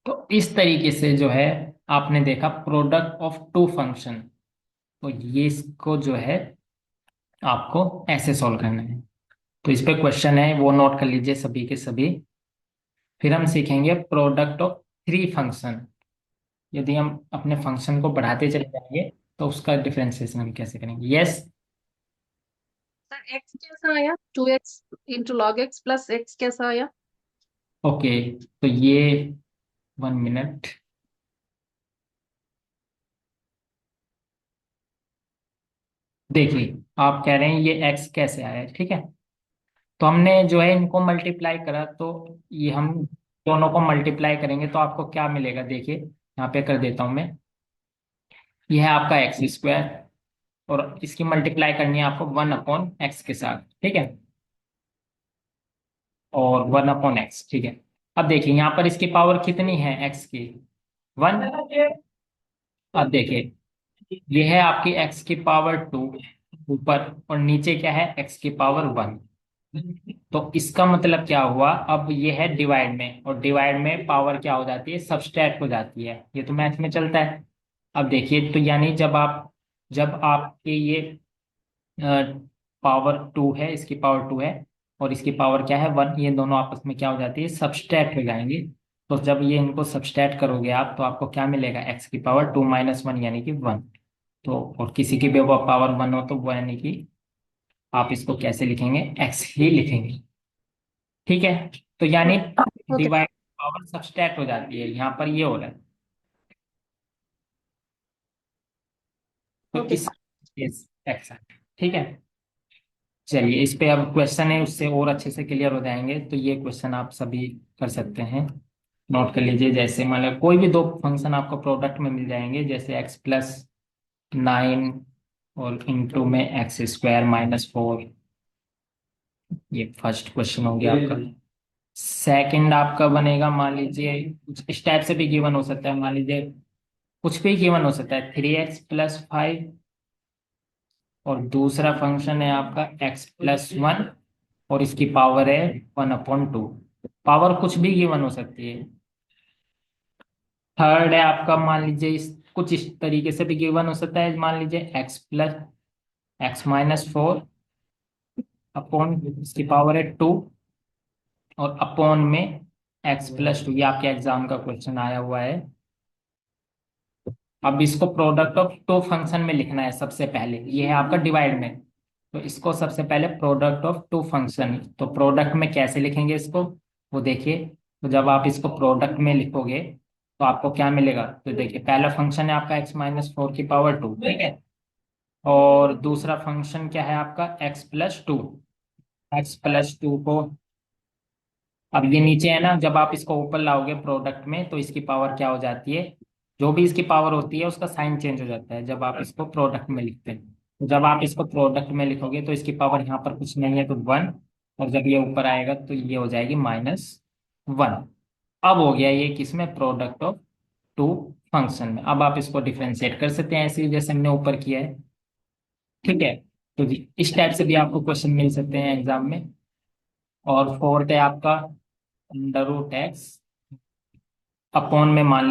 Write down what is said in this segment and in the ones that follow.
तो इस तरीके से जो है आपने देखा प्रोडक्ट ऑफ टू फंक्शन। तो ये इसको जो है आपको ऐसे सॉल्व करना है। तो इस पे क्वेश्चन है वो नोट कर लीजिए सभी के सभी। फिर हम सीखेंगे प्रोडक्ट ऑफ थ्री फंक्शन। यदि हम अपने फंक्शन को बढ़ाते चले जाएंगे तो उसका डिफरेंशिएशन हम कैसे करेंगे। यस। सर एक्स कैसा आया? 2x into log x plus x कैसा आया? ओके। तो ये 1 मिनट। देखिए आप कह रहे हैं ये एक्स कैसे आया है, ठीक है। तो हमने जो है इनको मल्टीप्लाई करा, तो ये हम दोनों को मल्टीप्लाई करेंगे तो आपको क्या मिलेगा, देखिए यहाँ पे कर देता हूँ मैं। ये है आपका एक्स स्क्वायर, और इसकी मल्टीप्लाई करनी है आपको 1/x के साथ, ठीक है। और 1/x, ठीक है। अब देखिए यहाँ पर इसकी पावर कितनी है एक्स की, 1। अब देखिए ये है आपकी एक्स की पावर 2 ऊपर, और नीचे क्या है एक्स की पावर 1। तो इसका मतलब क्या हुआ, अब ये है डिवाइड में, और डिवाइड में पावर क्या हो जाती है, सबट्रैक्ट हो जाती है। ये तो मैथ में चलता है। अब देखिए तो यानी जब आपके ये पावर 2 है, इसकी पावर 2 है, और इसकी पावर क्या है 1, ये दोनों आपस में क्या हो जाती है, सबट्रैक्ट हो जाएंगे। तो जब ये इनको सबट्रैक्ट करोगे आप तो आपको क्या मिलेगा, एक्स की पावर 2 - 1 यानी कि 1। तो और किसी की भी वो पावर 1 हो तो वो यानी कि आप इसको कैसे लिखेंगे, एक्स ही लिखेंगे, ठीक है। तो यानी ओके। डिवाइड पावर सबट्रैक्ट हो जाती है, यहाँ पर ये हो रहा है। तो ओके। इस एक्स, ठीक है। चलिए इस पे अब क्वेश्चन है, उससे और अच्छे से क्लियर हो जाएंगे। तो ये क्वेश्चन आप सभी कर सकते हैं, नोट कर लीजिए। जैसे मान लो कोई भी दो फंक्शन आपको प्रोडक्ट में मिल जाएंगे, जैसे x+9 और इंटू में x² - 4। ये फर्स्ट क्वेश्चन हो गया आपका। सेकंड आपका बनेगा, मान लीजिए कुछ इस टाइप से भी गिवन हो सकता है, मान लीजिए कुछ भी गिवन हो सकता है, 3x+5। और दूसरा फंक्शन है आपका x+1, और इसकी पावर है 1/2। पावर कुछ भी गिवन हो सकती है। थर्ड है आपका, मान लीजिए कुछ इस तरीके से भी गिवन हो सकता है, मान लीजिए x+x - 4 अपॉन इसकी पावर है 2, और अपॉन में x+2। ये आपके एग्जाम का क्वेश्चन आया हुआ है। अब इसको प्रोडक्ट ऑफ टू फंक्शन में लिखना है सबसे पहले, ये है आपका डिवाइड में। तो इसको सबसे पहले प्रोडक्ट ऑफ टू फंक्शन, तो प्रोडक्ट में कैसे लिखेंगे इसको, वो देखिए। तो जब आप इसको प्रोडक्ट में लिखोगे तो आपको क्या मिलेगा, तो देखिए पहला फंक्शन है आपका x - 4 की पावर 2, ठीक है। और दूसरा फंक्शन क्या है आपका x+2। x+2 को, अब ये नीचे है ना, जब आप इसको ऊपर लाओगे प्रोडक्ट में तो इसकी पावर क्या हो जाती है, जो भी इसकी पावर होती है उसका साइन चेंज हो जाता है जब आप इसको प्रोडक्ट में लिखते हैं। तो जब आप इसको प्रोडक्ट में लिखोगे तो इसकी पावर यहाँ पर कुछ नहीं है तो 1, और जब ये ऊपर आएगा तो ये हो जाएगी -1। अब हो गया ये किसमें, प्रोडक्ट ऑफ टू फंक्शन में। अब आप इसको डिफरेंशिएट कर सकते हैं ऐसे ही जैसे हमने ऊपर किया है, ठीक है। तो जी इस टाइप से भी आपको क्वेश्चन मिल सकते हैं एग्जाम में। और फोर्थ है आपका √x अपॉन में, मान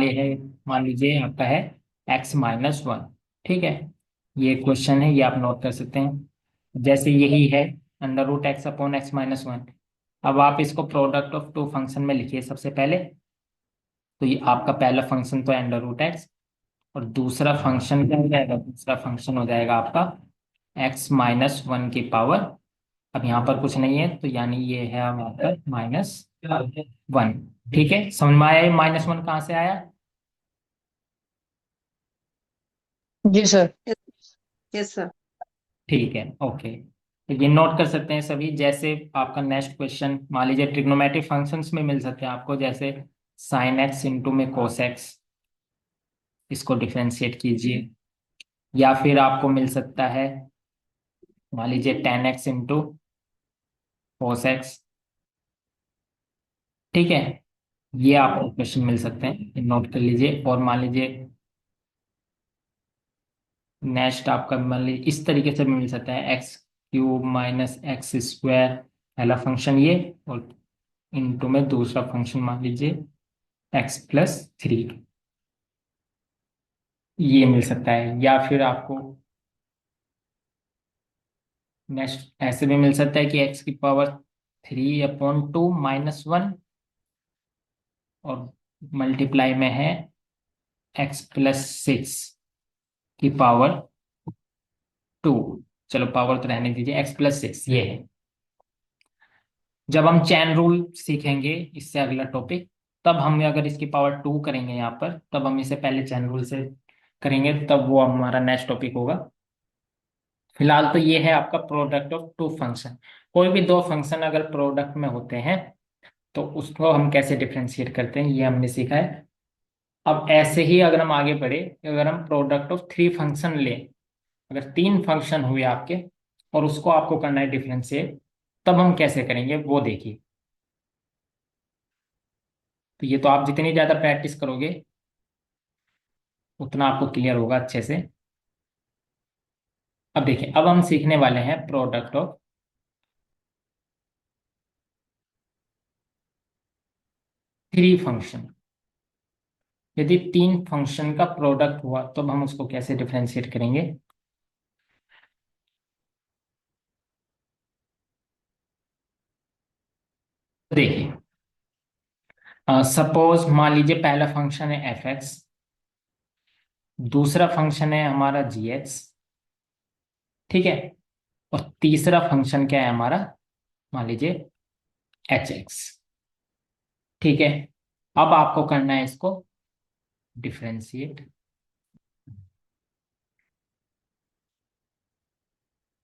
लीजिए आपका है x - 1, ठीक है। ये क्वेश्चन है, ये आप नोट कर सकते हैं। जैसे यही है √x अपॉन x - 1। अब आप इसको प्रोडक्ट ऑफ टू फंक्शन में लिखिए सबसे पहले। तो ये आपका पहला फंक्शन तो √x, और दूसरा फंक्शन क्या हो जाएगा, दूसरा फंक्शन हो जाएगा आपका x - 1 की पावर। अब यहाँ पर कुछ नहीं है तो यानी ये है हमारा -1, ठीक है। समझ में आया ये -1 कहाँ से आया। जी सर। Yes sir. ठीक है, ओके। तो ये नोट कर सकते हैं सभी। जैसे आपका नेक्स्ट क्वेश्चन मान लीजिए ट्रिग्नोमेट्रिक फंक्शंस में मिल सकते हैं आपको, जैसे sin x इंटू में cos x, इसको डिफरेंशिएट कीजिए। या फिर आपको मिल सकता है मान लीजिए tan x into cos x, ठीक है। ये आपको क्वेश्चन मिल सकते हैं, नोट कर लीजिए। और मान लीजिए नेक्स्ट आपका मान लीजिए इस तरीके से भी मिल सकता है x³ - x², पहला फंक्शन ये, और इंटू में दूसरा फंक्शन मान लीजिए x+3, ये मिल सकता है। या फिर आपको नेक्स्ट ऐसे भी मिल सकता है कि x⁻³ और मल्टीप्लाई में है x+6 की पावर 2। चलो पावर तो रहने दीजिए, x+6 ये है। जब हम चैन रूल सीखेंगे इससे अगला टॉपिक, तब हम अगर इसकी पावर 2 करेंगे यहाँ पर, तब हम इसे पहले चैन रूल से करेंगे, तब वो हमारा नेक्स्ट टॉपिक होगा। फिलहाल तो ये है आपका प्रोडक्ट ऑफ टू फंक्शन। कोई भी दो फंक्शन अगर प्रोडक्ट में होते हैं तो उसको हम कैसे डिफ्रेंशिएट करते हैं, ये हमने सीखा है। अब ऐसे ही अगर हम आगे बढ़े, अगर हम प्रोडक्ट ऑफ 3 फंक्शन लें, अगर 3 फंक्शन हुए आपके और उसको आपको करना है डिफ्रेंशिएट, तब हम कैसे करेंगे वो देखिए। तो ये तो आप जितनी ज्यादा प्रैक्टिस करोगे उतना आपको क्लियर होगा अच्छे से। अब देखिए, अब हम सीखने वाले हैं प्रोडक्ट ऑफ 3 फंक्शन। यदि 3 फंक्शन का प्रोडक्ट हुआ तो हम उसको कैसे डिफरेंशिएट करेंगे। देखिए, सपोज मान लीजिए पहला फंक्शन है f(x), दूसरा फंक्शन है हमारा g(x), ठीक है, और तीसरा फंक्शन क्या है हमारा, मान लीजिए h(x), ठीक है। अब आपको करना है इसको डिफरेंशिएट,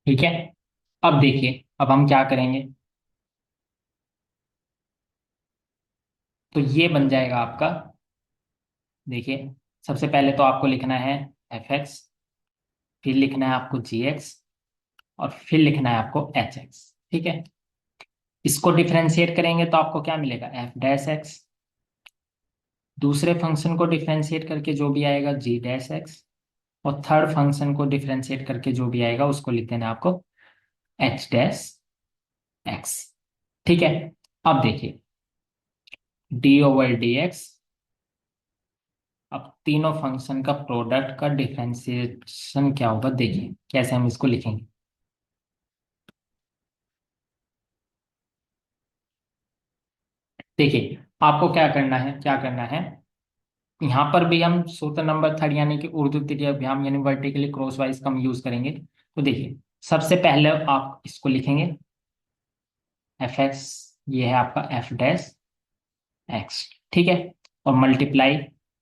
ठीक है। अब देखिए, अब हम क्या करेंगे, तो ये बन जाएगा आपका। देखिए, सबसे पहले तो आपको लिखना है f(x), फिर लिखना है आपको g(x), और फिर लिखना है आपको h(x), ठीक है। इसको डिफरेंशिएट करेंगे तो आपको क्या मिलेगा, f'(x), दूसरे फंक्शन को डिफरेंशिएट करके जो भी आएगा g'(x), और थर्ड फंक्शन को डिफरेंशिएट करके जो भी आएगा उसको लिख देना है आपको h'(x), ठीक है। अब देखिए d/dx, अब तीनों फंक्शन का प्रोडक्ट का डिफरेंशिएशन क्या होगा, देखिए कैसे हम इसको लिखेंगे। देखिए, आपको क्या करना है, क्या करना है, यहाँ पर भी हम सूत्र नंबर 3 यानी कि उर्दू तृतीय अभ्याम यानी वर्टिकली क्रॉस वाइज का हम यूज करेंगे। तो देखिए, सबसे पहले आप इसको लिखेंगे f(x), ये है आपका f'(x), ठीक है, और मल्टीप्लाई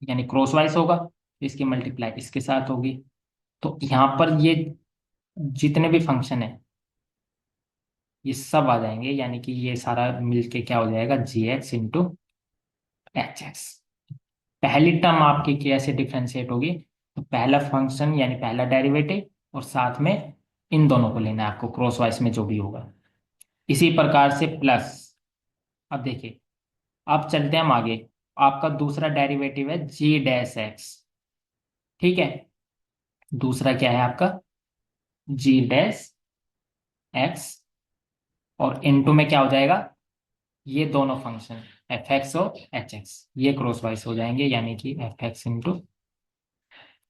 यानी क्रॉस वाइज होगा तो इसकी मल्टीप्लाई इसके साथ होगी। तो यहाँ पर ये जितने भी फंक्शन है ये सब आ जाएंगे, यानी कि ये सारा मिलके क्या हो जाएगा, g(x)(h)(x). पहली टर्म आपकी कैसे डिफरेंशिएट होगी, तो पहला फंक्शन यानी पहला डेरिवेटिव और साथ में इन दोनों को लेना है आपको क्रॉस वाइज में जो भी होगा। इसी प्रकार से प्लस, अब देखिए, अब चलते हैं हम आगे। आपका दूसरा डेरिवेटिव है g'(x), ठीक है, दूसरा क्या है आपका g'(x), और इनटू में क्या हो जाएगा, ये दोनों फंक्शन f(x) और h(x) ये क्रॉस वाइज हो जाएंगे, यानी कि f(x) इंटू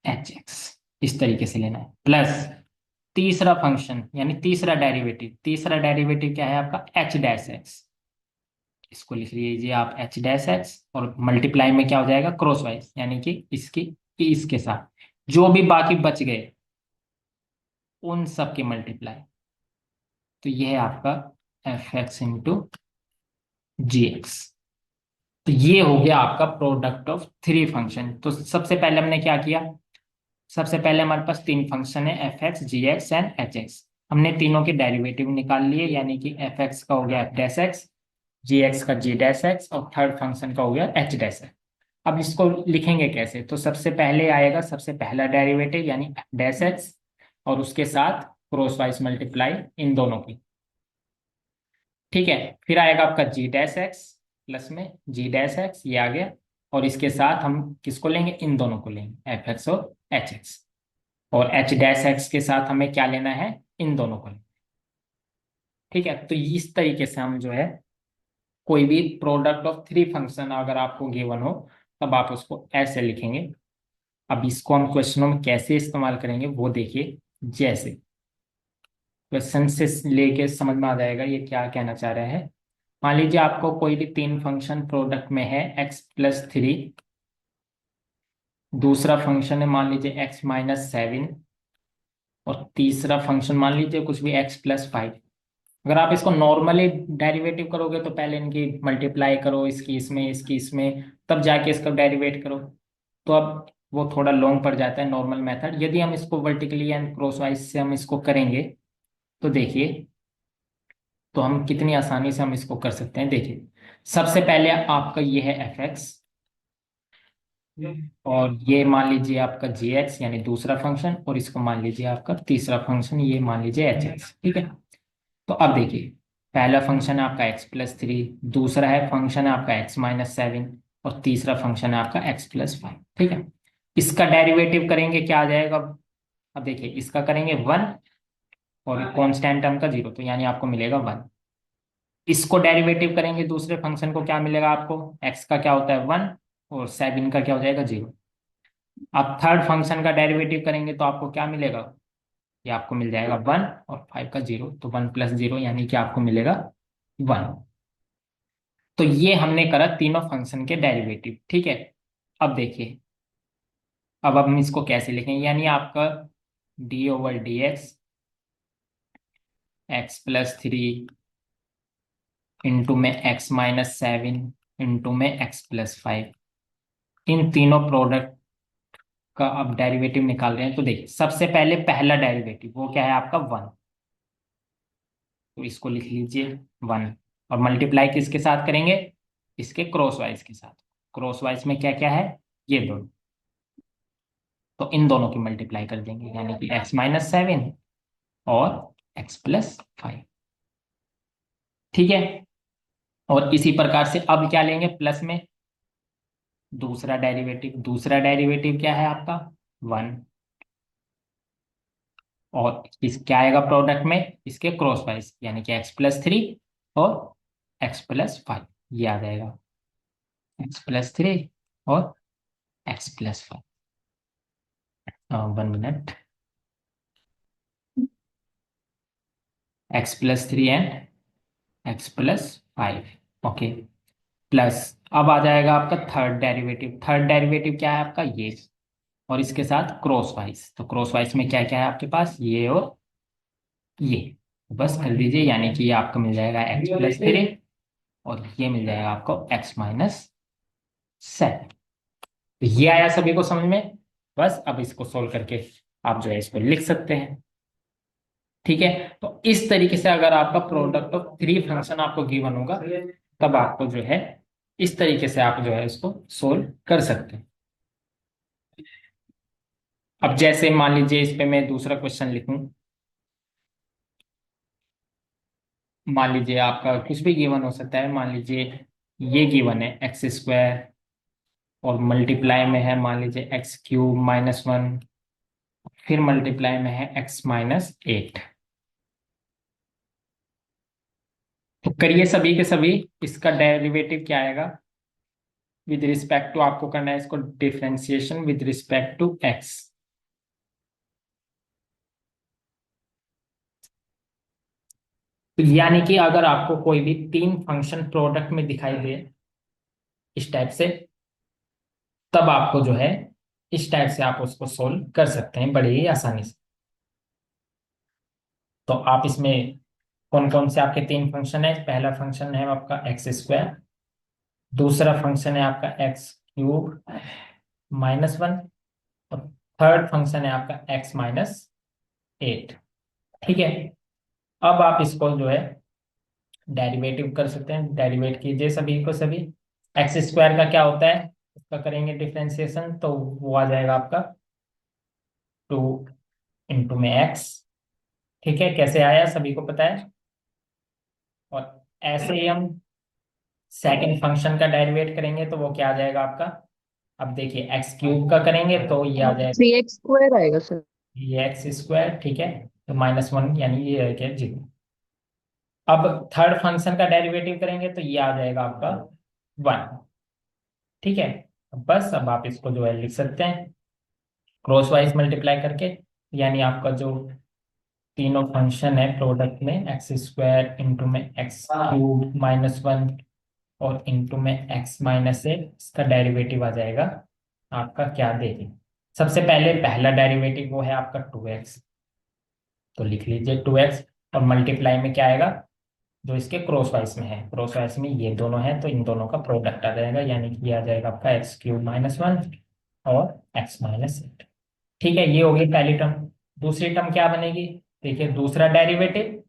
h(x), इस तरीके से लेना है। प्लस तीसरा फंक्शन यानी तीसरा डेरिवेटिव, तीसरा डेरिवेटिव क्या है आपका h'(x), इसको लिख लीजिए आप h'(x), और मल्टीप्लाई में क्या हो जाएगा क्रॉस वाइज, यानी कि इसके साथ जो भी बाकी बच गए उन सब की मल्टीप्लाई। तो ये है आपका f(x) इंटू g(x). तो ये हो गया आपका प्रोडक्ट ऑफ 3 फंक्शन। तो सबसे पहले हमने क्या किया, सबसे पहले हमारे पास 3 फंक्शन है f(x), g(x) एंड h(x). हमने तीनों के डेरिवेटिव निकाल लिए, यानी कि f(x) का हो गया f'(x), g(x) का g'(x), और थर्ड फंक्शन का हो गया h'(x). अब इसको लिखेंगे कैसे, तो सबसे पहले आएगा सबसे पहला डेरिवेटिव यानी f'(x), और उसके साथ क्रॉस वाइज मल्टीप्लाई इन दोनों की, ठीक है। फिर आएगा आपका g'(x), प्लस में g'(x) ये आ गया, और इसके साथ हम किसको लेंगे, इन दोनों को लेंगे f(x) और h(x), और h'(x) के साथ हमें क्या लेना है, इन दोनों को लेना, ठीक है। तो इस तरीके से हम जो है कोई भी प्रोडक्ट ऑफ थ्री फंक्शन अगर आपको गिवन हो तब आप उसको ऐसे लिखेंगे। अब इसको हम क्वेश्चनों में कैसे इस्तेमाल करेंगे वो देखिए। जैसे क्वेश्चन से लेके समझ में आ जाएगा ये क्या कहना चाह रहा है। मान लीजिए आपको कोई भी तीन फंक्शन प्रोडक्ट में है x+3, दूसरा फंक्शन है मान लीजिए x-7, और तीसरा फंक्शन मान लीजिए कुछ भी x+5। अगर आप इसको नॉर्मली डेरिवेटिव करोगे तो पहले इनकी मल्टीप्लाई करो, इसकी इसमें, तब जाके इसका डेरिवेट करो। तो अब वो थोड़ा लॉन्ग पड़ जाता है नॉर्मल मेथड। यदि हम इसको वर्टिकली एंड क्रॉसवाइज से हम इसको करेंगे तो देखिए, तो हम कितनी आसानी से हम इसको कर सकते हैं। देखिए सबसे पहले आपका ये है f(x), और ये मान लीजिए आपका gx यानी दूसरा फंक्शन, और इसको मान लीजिए आपका तीसरा फंक्शन, ये मान लीजिए hx। ठीक है। तो अब देखिए पहला फंक्शन है आपका x+3, दूसरा है फंक्शन है आपका x-7, और तीसरा फंक्शन है आपका x+5। ठीक है। इसका डेरिवेटिव करेंगे क्या आ जाएगा। अब देखिए इसका करेंगे 1, और कांस्टेंट टर्म का 0, तो यानी आपको मिलेगा 1। इसको डेरिवेटिव करेंगे दूसरे फंक्शन को, क्या मिलेगा आपको, x का क्या होता है 1, और 7 का क्या हो जाएगा 0। अब थर्ड फंक्शन का डेरिवेटिव करेंगे तो आपको क्या मिलेगा, ये आपको मिल जाएगा 1 और 5 का 0, तो 1+0 यानी कि आपको मिलेगा 1। तो ये हमने करा तीनों फंक्शन के डेरिवेटिव। ठीक है। अब देखिए अब हम इसको कैसे लिखेंगे, यानी आपका d/dx x+3 इंटू में x-7 इंटू में x+5, इन तीनों प्रोडक्ट का अब डेरिवेटिव निकाल रहे हैं। तो देखिए सबसे पहले पहला डेरिवेटिव वो क्या है आपका 1, तो इसको लिख लीजिए 1, और मल्टीप्लाई किसके साथ करेंगे, इसके क्रॉस वाइज के साथ। क्रॉस वाइज में क्या क्या है, ये दोनों, तो इन दोनों की मल्टीप्लाई कर देंगे, यानी कि x-7 और x+5। ठीक है। और इसी प्रकार से अब क्या लेंगे, प्लस में दूसरा डेरिवेटिव क्या है आपका 1, और इस क्या आएगा प्रोडक्ट में इसके क्रॉस वाइज, यानी कि x+3 और x+5, ये आ जाएगा x+3 और x+5। 1 minute, x+3 and x+5, okay. Plus अब आ जाएगा आपका थर्ड डेरिवेटिव क्या है आपका ये, और इसके साथ क्रॉस वाइज, तो क्रॉस वाइज में क्या क्या है आपके पास, ये और ये, बस कर दीजिए, यानी कि ये आपको मिल जाएगा x+3, और ये मिल जाएगा आपको x-7। तो ये आया सभी को समझ में। बस अब इसको सोल्व करके आप जो है इसको लिख सकते हैं। ठीक है। तो इस तरीके से अगर आपका प्रोडक्ट ऑफ थ्री फंक्शन आपको गिवन होगा तब आपको जो है इस तरीके से आप जो है इसको सोल्व कर सकते हैं। अब जैसे मान लीजिए इस पे मैं दूसरा क्वेश्चन लिखूं, मान लीजिए आपका कुछ भी गिवन हो सकता है। मान लीजिए ये गिवन है x² और मल्टीप्लाई में है मान लीजिए x³ - 1, फिर मल्टीप्लाई में है x-8। तो करिए सभी के सभी, इसका डेरिवेटिव क्या आएगा विद रिस्पेक्ट टू, आपको करना है इसको differentiation with respect to x। तो यानी कि अगर आपको कोई भी तीन फंक्शन प्रोडक्ट में दिखाई दे इस टाइप से, तब आपको जो है इस टाइप से आप उसको सोल्व कर सकते हैं बड़े ही आसानी से। तो आप इसमें कौन कौन से आपके तीन फंक्शन है, पहला फंक्शन है आपका x², दूसरा फंक्शन है आपका x³ - 1, और थर्ड फंक्शन है आपका x-8। ठीक है। अब आप इसको जो है डेरिवेटिव कर सकते हैं, डेरिवेट कीजिए सभी को सभी। x² का क्या होता है, उसका करेंगे डिफरेंशिएशन, तो वो आ जाएगा आपका 2 × x। ठीक है, कैसे आया सभी को पता है। और ऐसे ही हम सेकंड फंक्शन का डेरिवेट करेंगे तो वो क्या आ जाएगा आपका, अब देखिए x³ का करेंगे तो ये आ जाएगा 3x² आएगा सर। ये x²। ठीक है। तो -1 यानी ये है क्या 0। अब थर्ड फंक्शन का डेरिवेटिव करेंगे तो ये आ जाएगा आपका 1। ठीक है, बस अब आप इसको जो है लिख सकते हैं क्रॉस वाइज मल्टीप्लाई करके। यानी आपका जो तीनों फंक्शन है प्रोडक्ट में, एक्स स्क्वायर इंटू में एक्स क्यूब -1 और इंटू में एक्स -1, इसका डेरिवेटिव आ जाएगा आपका क्या देगी। सबसे पहले पहला डेरिवेटिव वो है आपका 2x, तो लिख लीजिए 2x। और मल्टीप्लाई में क्या आएगा, जो इसके क्रॉस वाइज में है, क्रॉस वाइज में ये दोनों है तो इन दोनों का प्रोडक्ट आ जाएगा, यानी कि ये आ जाएगा आपका एक्स क्यूब -1 और एक्स -8। ठीक है, ये हो गई पहली टर्म। दूसरी टर्म क्या बनेगी, देखिए दूसरा डेरिवेटिव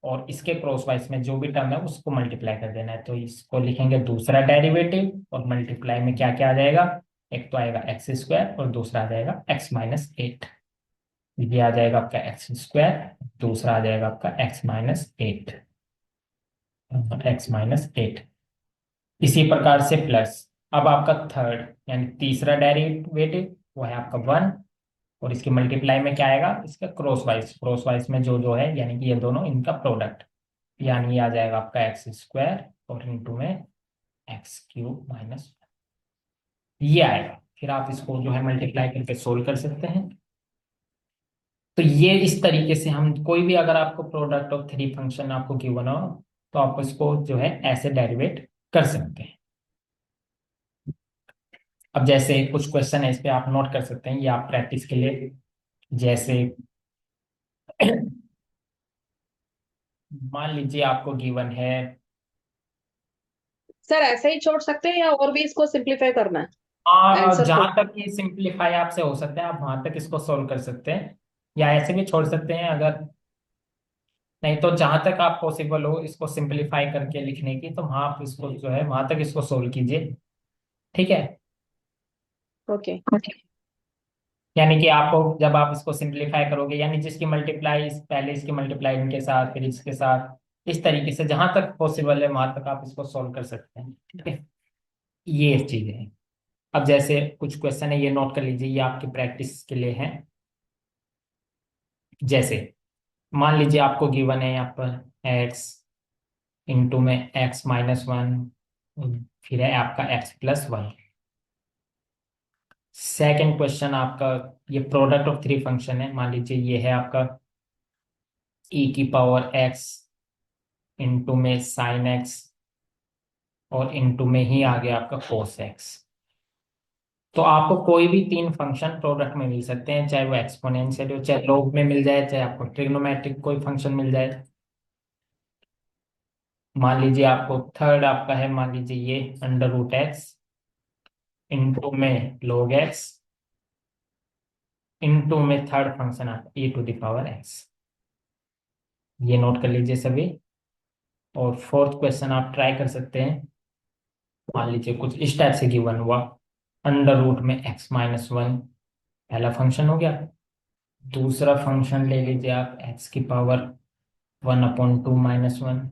और इसके क्रॉस वाइज में जो भी टर्म है उसको मल्टीप्लाई कर देना है, तो इसको लिखेंगे दूसरा डेरिवेटिव और मल्टीप्लाई में क्या क्या आ जाएगा, एक तो आएगा एक्स स्क्वायर और दूसरा आ जाएगा x-8। ये आ जाएगा आपका एक्स स्क्वायर, दूसरा आ जाएगा आपका x-8, x-8। इसी प्रकार से प्लस, अब आपका थर्ड यानी तीसरा डेरिवेटिव वो है आपका 1 और इसकी मल्टीप्लाई में क्या आएगा, इसका क्रॉस वाइज में जो जो है यानी कि ये दोनों इनका प्रोडक्ट, यानी ये आ जाएगा आपका एक्स स्क्वायर और इंटू में एक्स क्यूब ये आएगा। फिर आप इसको जो है मल्टीप्लाई करके सोल्व कर सकते हैं। तो ये इस तरीके से हम कोई भी अगर आपको प्रोडक्ट ऑफ थ्री फंक्शन आपको गिवन हो तो आप इसको जो है ऐसे डेरिवेट कर सकते हैं। अब जैसे कुछ क्वेश्चन है इस पे आप नोट कर सकते हैं, ये आप प्रैक्टिस के लिए। जैसे मान लीजिए आपको गिवन है, सर ऐसे ही छोड़ सकते हैं या और भी इसको सिंप्लीफाई करना है आंसर जहां को? तक ये सिंप्लीफाई आपसे हो सकता है आप वहां तक इसको सोल्व कर सकते हैं, या ऐसे भी छोड़ सकते हैं। अगर नहीं तो जहां तक आप पॉसिबल हो इसको सिंप्लीफाई करके लिखने की, तो वहां आप इसको जो है वहां तक इसको सोल्व कीजिए। ठीक है, ओके। यानी कि आपको जब आप इसको सिंप्लीफाई करोगे, यानी जिसकी मल्टीप्लाई पहले इसकी मल्टीप्लाई इनके साथ फिर इसके साथ, इस तरीके से जहां तक पॉसिबल है वहां तक आप इसको सोल्व कर सकते हैं। ठीक है, ये चीजें हैं। अब जैसे कुछ क्वेश्चन है ये नोट कर लीजिए, ये आपकी प्रैक्टिस के लिए है। जैसे मान लीजिए आपको गिवन है यहाँ पर एक्स इंटू में x-1, फिर है आपका x+1। सेकंड क्वेश्चन आपका, ये प्रोडक्ट ऑफ थ्री फंक्शन है, मान लीजिए ये है आपका e⁻x इंटू में sin x और इंटू में ही आ गया आपका cos x। तो आपको कोई भी तीन फंक्शन प्रोडक्ट में मिल सकते हैं, चाहे वो एक्सपोनेंशियल हो, चाहे लॉग में मिल जाए, चाहे आपको ट्रिग्नोमेट्रिक कोई फंक्शन मिल जाए। मान लीजिए आपको थर्ड आपका है, मान लीजिए ये √x इंटू में log x इंटू में थर्ड फंक्शन आपका e⁻x। ये नोट कर लीजिए सभी। और फोर्थ क्वेश्चन आप ट्राई कर सकते हैं, मान लीजिए कुछ इस टाइप से गिवन हुआ, √में x-1 पहला फंक्शन हो गया, दूसरा फंक्शन ले लीजिए आप x⁻1/2 -1,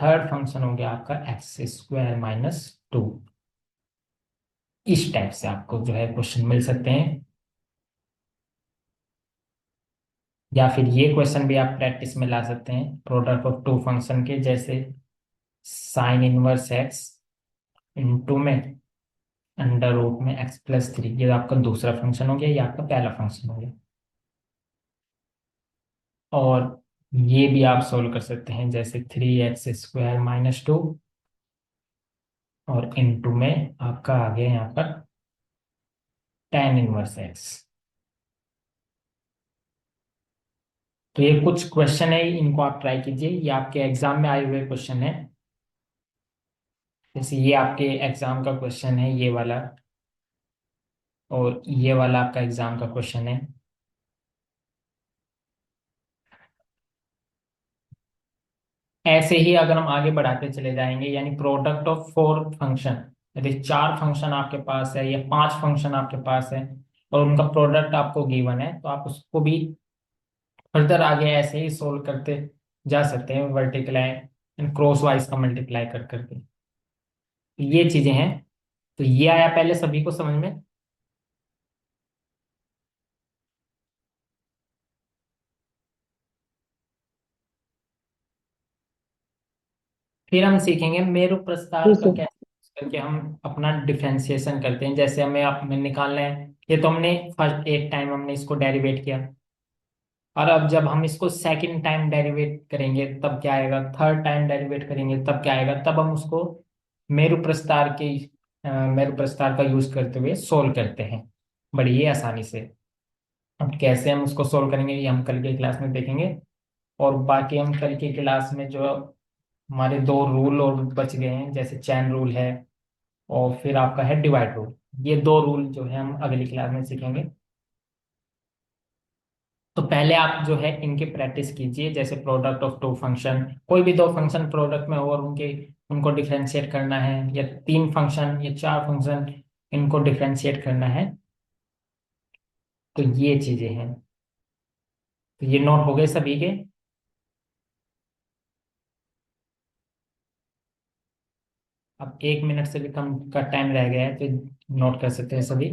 थर्ड फंक्शन हो गया आपका x² -2। इस टाइप से आपको जो है क्वेश्चन मिल सकते हैं। या फिर ये क्वेश्चन भी आप प्रैक्टिस में ला सकते हैं प्रोडक्ट ऑफ टू फंक्शन के, जैसे sin 1x इंटू में √में x+3, ये आपका दूसरा फंक्शन हो गया, ये आपका पहला फंक्शन हो गया। और ये भी आप सोल्व कर सकते हैं, जैसे 3x² -2 और इंटू में आपका आ गया यहाँ पर tan 1x। तो ये कुछ क्वेश्चन है, इनको आप ट्राई कीजिए, ये आपके एग्जाम में आए हुए क्वेश्चन है। जैसे ये आपके एग्जाम का क्वेश्चन है ये वाला, और ये वाला आपका एग्जाम का क्वेश्चन है। ऐसे ही अगर हम आगे बढ़ाते चले जाएंगे, यानी प्रोडक्ट ऑफ फोर फंक्शन, यदि चार फंक्शन आपके पास है या पांच फंक्शन आपके पास है और उनका प्रोडक्ट आपको गिवन है, तो आप उसको भी फर्दर आगे ऐसे ही सोल्व करते जा सकते हैं, वर्टिकल एंड क्रॉस वाइज का मल्टीप्लाई कर करके। तो ये चीजें हैं। तो ये आया पहले सभी को समझ में। फिर हम सीखेंगे मेरु जी प्रस्तार का सर। कैसे use करके हम अपना डिफरेंशिएशन करते हैं। जैसे हमें आप में निकालना है, ये तो हमने फर्स्ट एक टाइम हमने इसको डेरिवेट किया, और अब जब हम इसको सेकंड टाइम डेरिवेट करेंगे तब क्या आएगा, थर्ड टाइम डेरिवेट करेंगे तब क्या आएगा, तब हम उसको मेरु प्रस्तार के मेरु प्रस्तार का यूज करते हुए सोल्व करते हैं बड़ी ही आसानी से। अब कैसे हम उसको सोल्व करेंगे ये हम कल के क्लास में देखेंगे। और बाकी हम कल की क्लास में जो हमारे दो रूल और बच गए हैं, जैसे चैन रूल है और फिर आपका है डिवाइड रूल, ये दो रूल जो है हम अगली क्लास में सीखेंगे। तो पहले आप जो है इनकी प्रैक्टिस कीजिए, जैसे प्रोडक्ट ऑफ टू फंक्शन, कोई भी दो फंक्शन प्रोडक्ट में हो और उनके उनको डिफरेंशिएट करना है, या तीन फंक्शन या चार फंक्शन इनको डिफरेंशिएट करना है, तो ये चीजें हैं। तो ये नोट हो गए सभी के। अब 1 मिनट से भी कम का टाइम रह गया है, तो नोट कर सकते हैं सभी।